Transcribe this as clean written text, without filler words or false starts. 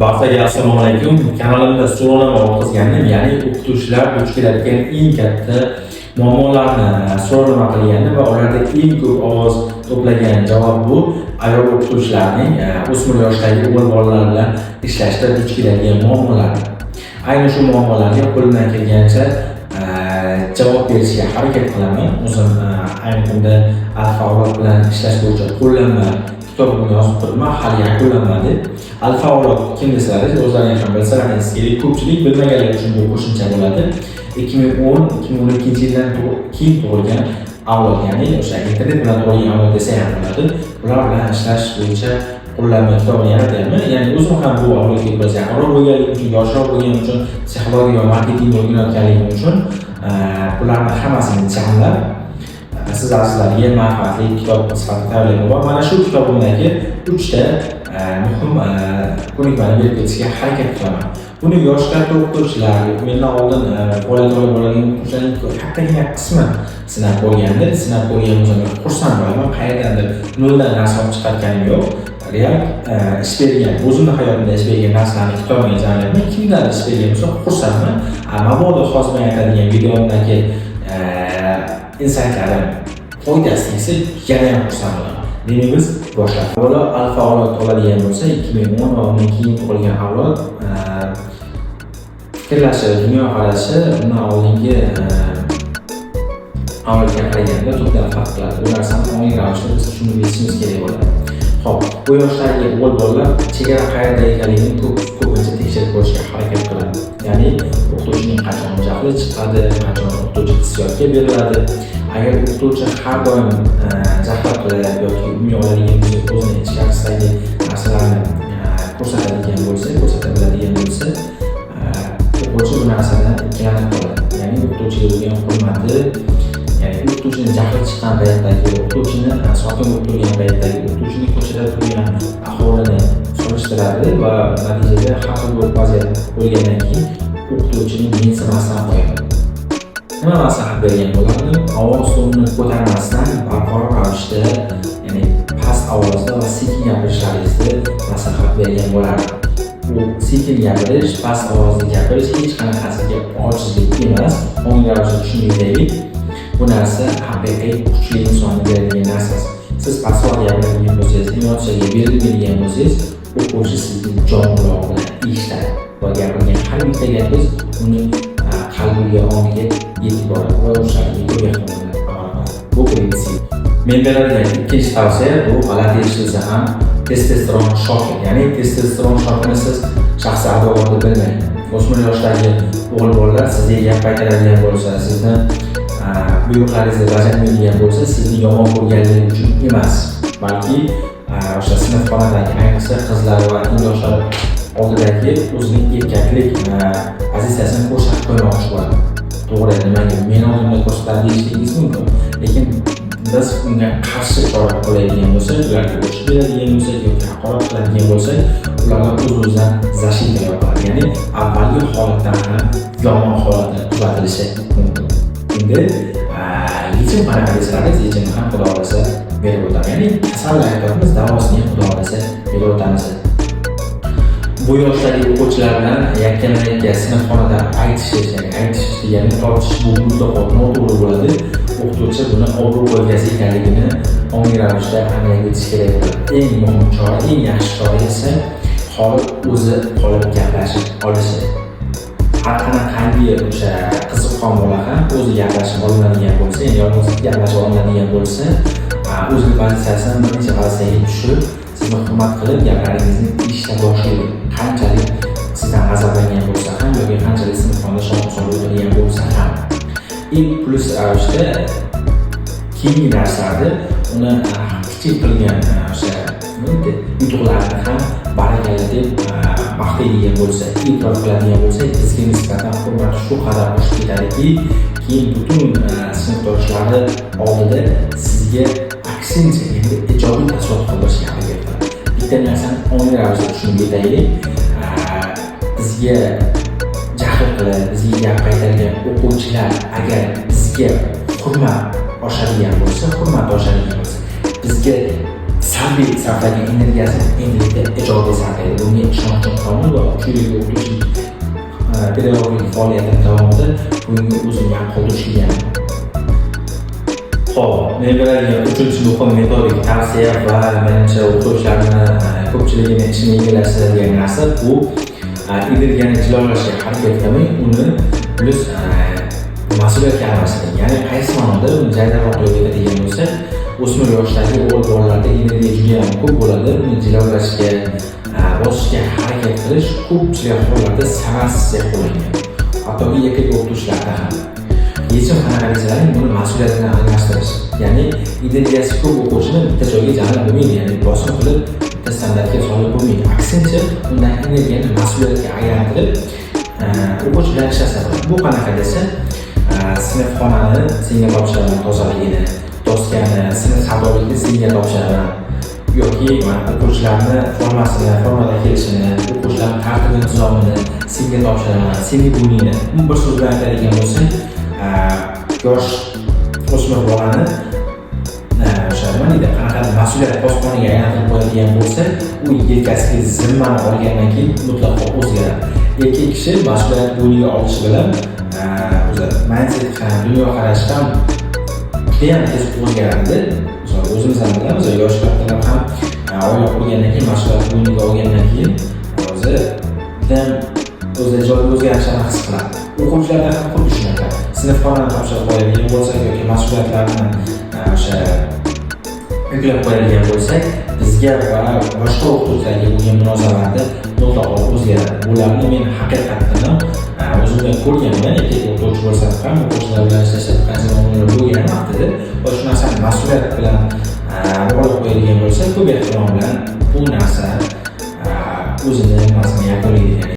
Barchaga assalomu alaykum. Kanalimda so'rovnoma o'tkazgandim, ya'ni o'qituvchilar duch keladigan eng katta muammolarni so'rovnoma qilgandim va ularda eng ko'p ovoz to'plagan javob bu ayol o'qituvchilarning o'smir yoshdagi o'g'il bolalar bilan ishlashda duch keladigan muammolar. Ayni shu muammolarga qo'limdan kelgancha javob berishga harakat qilaman. O'zim ayni kunda alfa avlod bilan ishlash bo'yicha qo'llanma kitobimni yozib turibman, hali yakunlanmadi. Alfa avlod kim desangiz, o'zlaringiz ham bilsangiz kerak, ko'pchilik bilmaganlar uchun bu qo'shimcha bo'ladi. 2010-2012 yildan keyin tug'ilgan avlod, ya'ni o'sha internet bilan tug'ilgan avlod desa ham bo'ladi. Ular bilan ishlash bo'yicha qo'llanma kitobini yaratyapman. Ya'ni o'zim ham bu avlodga biroz yaqinroq bo'lganim uchun, yoshroq bo'lganim uchun, psixologiya va marketing o'rganayotganligim uchun bularni hammasini jamlab siz azizlarga manfaatli kitob sifatida tayyorlayman va mana shu kitobimdagi 3 ta muhim ko'nikmani berib ketishga harakat qilaman. Buni yosh katta o'qituvchilar, mendan oldin faoliyat olib borgan o'qituvchilarning kattagina qismi sinab ko'rgandi. Sinab ko'rgan o'zimga xursand bo'laman. Qayerdandir noldan narsa olib chiqarganim yo'q. Real ish bergan, o'zimning hayotimda ish bergan narsalarni kitobga jamlayapman. Kimdan ish bergan bo'lsa xursandman. Mabodo hozir men aytadigan videomdagi insaytlarim foydasi tegsa yana ham xursand bo'laman. Demak biz boshlaymiz. Avvalo alfa avlod tug'iladigan bo'lsa 2010 va undan keyin tug'ilgan avlod fikrlashi, dunyoqarashi undan oldingi avlodga qaraganda tubdan farq qiladi. Bu narsani ongli ravishda biz tushunib yetishimiz kerak bo'ladi. Xo'p, bu yoshdagi o'g'il bolalar chegara qayerda ekanligini ko'pincha tekshirib ko'rishga harakat qiladi. Ya'ni o'qituvchining qachon jahli chiqadi, qachon o'qituvchi hissiyotga beriladi. Agar o'qituvchi har doim jahlab qiladi yoki umumiy oladigan bo'lsa, o'zini ichkarisidagi narsalarni ko'rsatadigan bo'lsa, ko'rsata biladigan bo'lsa, o'quvchi bu narsadan ikkilanib qoladi. Ya'ni o'qituvchiga bo'lgan hurmati, ya'ni o'qituvchining jahli chiqqan paytdagi, o'qituvchini sokin bo'lib turgan paytdagi, o'qituvchining ko'chada turgan ahvolini solishtiradi va natijada har xil vaziyat bo'lgandan keyin o'qituvchining mensimasdan qo'yadi. Nima maslahat bergan bo'lardim? Ovoz tonini ko'tarmasdan barqaror ravishda, ya'ni past ovozda va sekin gapirishlaringizni maslahat bergan bo'lardim. Bu sekin gapirish, past ovozda gapirish hech qanaqasiga ojizlik emas. Ongli ravishda tushunib yetaylik. Bu narsa haqiqiy kuchli insonni beradigan narsa. Siz pastroq gapiradigan bo'lsangiz, emotsiyaga berilmaydigan bo'lsangiz, o'quvchi sizni jon qulog'i bilan eshitadi va gapirgan har bitta gapingiz uning qalbiga, ongiga yetib boradi va o'shalarga ko'p ehtimollar qiladi. Bu birinchisi. Men beradigan ikkinchi tavsiya bu g'alati eshitsa ham testosteron shoki. Ya'ni testosteron shokini siz shaxsiy adolatni bilmang. O'smir yoshdagi o'g'il bolalar sizga gap qaytaradigan bo'lsa, sizni buyruqlaringizni bajarmaydigan bo'lsa, sizni yomon ko'rganligi uchun emas, balki o'sha sinf xonadagi ayniqsa qizlar va yoshlar oldidagi o'zining erkaklik pozitsiyasini ko'rsatib qo'ymoqchi bo'ladi. To'g'ri, nimaga men oldimda ko'rsatadi deyishingiz mumkin, lekin biz unga qarshi chora qo'llaydigan bo'lsak, ularga o'chib beradigan bo'lsak yoki haqorat qiladigan bo'lsak, ularga o'z-o'zidan zashita yoqadi. Ya'ni avvalgi holatdan ham yomon holatga tuzatilishi mumkin. Endi yechim qanaqa desangiz, yechimni ham Xudo xolasa berib o'tamiz. Ya'ni kasallik aytamiz, davosini ham Xudo xolasa berib o'tamiz. Bu yoshdagi o'quvchilar bilan yakkama-yakka sinfxonada aytishish degani tortish bu mutlaqo noto'g'ri bo'ladi. O'qituvchi buni obro' qo'ygasi ekanligini ongli ravishda amalga etish kerak bo'ladi. Eng muhim chora, eng yaxshi chora esa qolib o'zi qolib gaplashib olishi. Har qanaqangi o'sha qiziqqon bola ham o'zi gaplashib olinadigan bo'lsa, ya'ni yolg'iz gaplashib olinadigan bo'lsa, o'zining pozitsiyasidan bir necha pozitsiyaga tushib, sizni hurmat qilib gaplaringizni eshita boshlaydi. Qanchalik sizdan g'azablangan bo'lsa ham yoki qanchalik sinfxonada shov-shuv o'tirgan bo'lsa ham, eng plus ravishda keyingi narsani uni kichik qilgan o'sha yutuqlarni ham barakalla deb maqtaydigan bo'lsa, e'tirof qiladigan bo'lsa, bizga nisbatan hurmat shu qadar oshib ketadiki, keyin butun sinfdoshlari oldida sizga aksincha, endi ijobiy taassurot qoldirishga harakat qiladi. Bitta narsani ongli ravishda tushunib yetaylik. Bizga jahl qilib, bizga gap qaytargan o'quvchilar agar bizga hurmat oshadigan bo'lsa, bizga salbiy sarflagan energiyasini endilikda ijobiy sarflaydi. Bunga ishonchim komil va 3 yillik o'qitish pedagogik faoliyatim davomida bunga o'zim yaqqol tushunganman. Xo'p, men beradigan 3-muhim metodik tavsiya va menimcha o'quvchilarni ko'pchiligini ishini yengillashtiradigan narsa bu energiyani jilolashga harakat qilmay, uni plus mas'uliyatga almashtiring. Ya'ni qaysi ma'noda uni jaydaroq o'rgatadigan bo'lsak, o'smir yoshdagi o'g'il bolalarda energiya juda ham ko'p bo'ladi. Uni jilolashga bosishga harakat qilish ko'pchilik hollarda samarasiz yakunlangan. Hattoki yakka o'qituvchilarda ham. Yechim qanaqa desalar, buni mas'uliyatini almashtirish. Ya'ni energiyasi ko'p o'quvchini bitta joyga jamlab bo'lmaydi, ya'ni bosim qilib bitta standartga solib bo'lmaydi. Aksincha, undan energiyani mas'uliyatga aylantirib o'quvchi bilan ishlasa. Bu qanaqa desa, sinf xonani senga topshiraman tozaligini, doskani, sinf savdoligini senga topshiraman. Yoki o'quvchilarni formada kelishini, o'quvchilarning tartib intizomini senga topshiraman, sening buningni. Bir so'z bilan aytadigan bo'lsak, yosh o'smir bolani o'sha nima deydi, qanaqa mas'uliyat posboniga aylantirib qo'yadigan bo'lsa, u yelkasiga zimmani olgandan keyin mutlaqo o'zgaradi. Erkak kishi mas'uliyat bo'yniga olishi bilan o'zi mindset ham, dunyoqarashi ham judayam tez o'zgaradi. O'zimiz ham bilamiz, yoshlardan ham oila qurgandan keyin, mas'uliyat bo'yniga olgandan keyin o'zi ijobiy o'zgarishlarni his qiladi. O'quvchilardan ham xuddi shunaqa. Sinf xonani topshirib qo'yadigan bo'lsak yoki mas'uliyatlarni o'sha yuklab qo'yadigan bo'lsak, bizga va boshqa o'qituvchilarga bo'lgan munosabatda mutlaqo o'zgaradi. Bularni men haqiqatdan o'zimdan ko'rganman. Erkak o'qituvchi bo'lsam ham, o'quvchilar bilan ishlashda qancha muammolar bo'lgan vaqtida va shu narsani mas'uliyat bilan bog'lab qo'yadigan bo'lsak, ko'p ehtimol bilan bu narsa o'zini nimasini